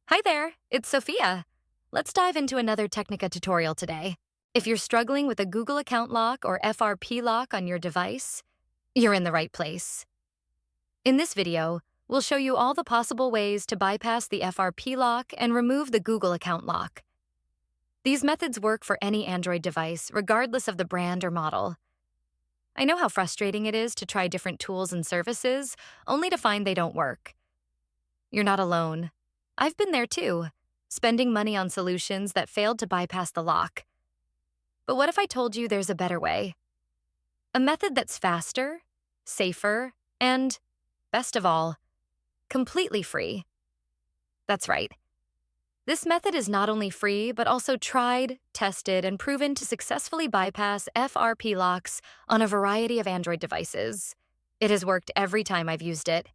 Hi there, it's Sophia. Let's dive into another Technica tutorial today. If you're struggling with a Google account lock or FRP lock on your device, you're in the right place. In this video, we'll show you all the possible ways to bypass the FRP lock and remove the Google account lock. These methods work for any Android device, regardless of the brand or model. I know how frustrating it is to try different tools and services, only to find they don't work. You're not alone. I've been there too, spending money on solutions that failed to bypass the lock. But what if I told you there's a better way? A method that's faster, safer, and, best of all, completely free. That's right. This method is not only free, but also tried, tested, and proven to successfully bypass FRP locks on a variety of Android devices. It has worked every time I've used it.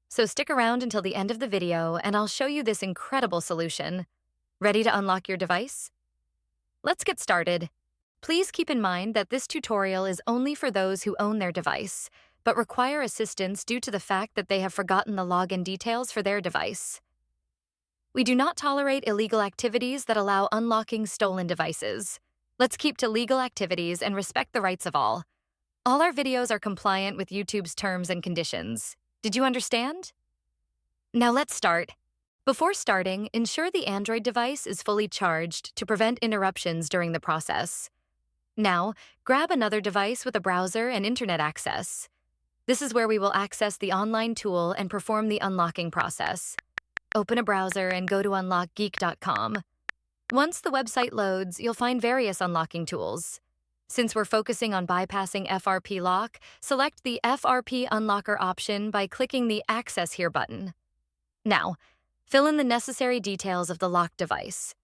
So stick around until the end of the video and I'll show you this incredible solution. Ready to unlock your device? Let's get started. Please keep in mind that this tutorial is only for those who own their device, but require assistance due to the fact that they have forgotten the login details for their device. We do not tolerate illegal activities that allow unlocking stolen devices. Let's keep to legal activities and respect the rights of all. All our videos are compliant with YouTube's terms and conditions. Did you understand? Now let's start. Before starting, ensure the Android device is fully charged to prevent interruptions during the process. Now, grab another device with a browser and internet access. This is where we will access the online tool and perform the unlocking process. Open a browser and go to unlockgeek.com. Once the website loads, you'll find various unlocking tools. Since we're focusing on bypassing FRP lock, select the FRP Unlocker option by clicking the Access Here button. Now, fill in the necessary details of the locked device.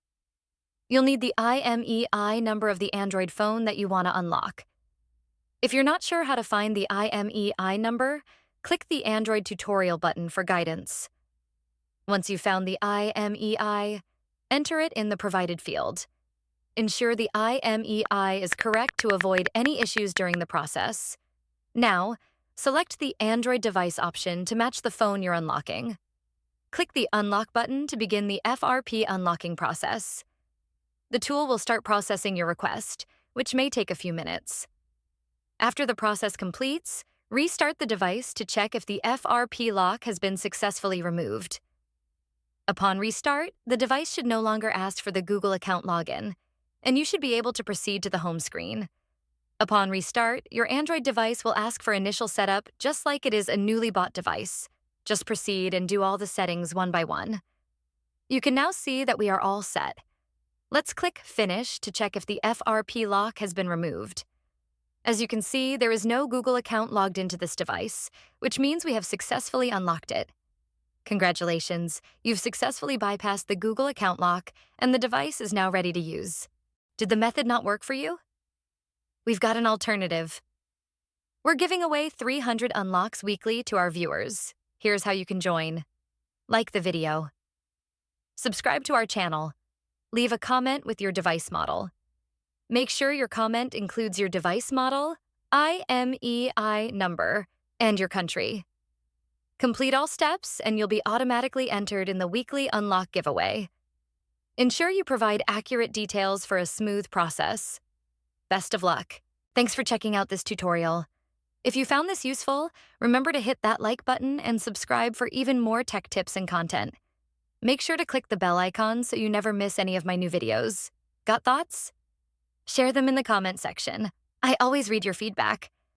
You'll need the IMEI number of the Android phone that you want to unlock. If you're not sure how to find the IMEI number, click the Android tutorial button for guidance. Once you've found the IMEI, enter it in the provided field. Ensure the IMEI is correct to avoid any issues during the process. Now, select the Android device option to match the phone you're unlocking. Click the Unlock button to begin the FRP unlocking process. The tool will start processing your request, which may take a few minutes. After the process completes, restart the device to check if the FRP lock has been successfully removed. Upon restart, the device should no longer ask for the Google account login, and you should be able to proceed to the home screen. Upon restart, your Android device will ask for initial setup just like it is a newly bought device. Just proceed and do all the settings one by one. You can now see that we are all set. Let's click Finish to check if the FRP lock has been removed. As you can see, there is no Google account logged into this device, which means we have successfully unlocked it. Congratulations, you've successfully bypassed the Google account lock, and the device is now ready to use. Did the method not work for you? We've got an alternative. We're giving away 300 unlocks weekly to our viewers. Here's how you can join. Like the video. Subscribe to our channel. Leave a comment with your device model. Make sure your comment includes your device model, IMEI number, and your country. Complete all steps and you'll be automatically entered in the weekly unlock giveaway. Ensure you provide accurate details for a smooth process. Best of luck. Thanks for checking out this tutorial. If you found this useful, remember to hit that like button and subscribe for even more tech tips and content. Make sure to click the bell icon so you never miss any of my new videos. Got thoughts? Share them in the comment section. I always read your feedback.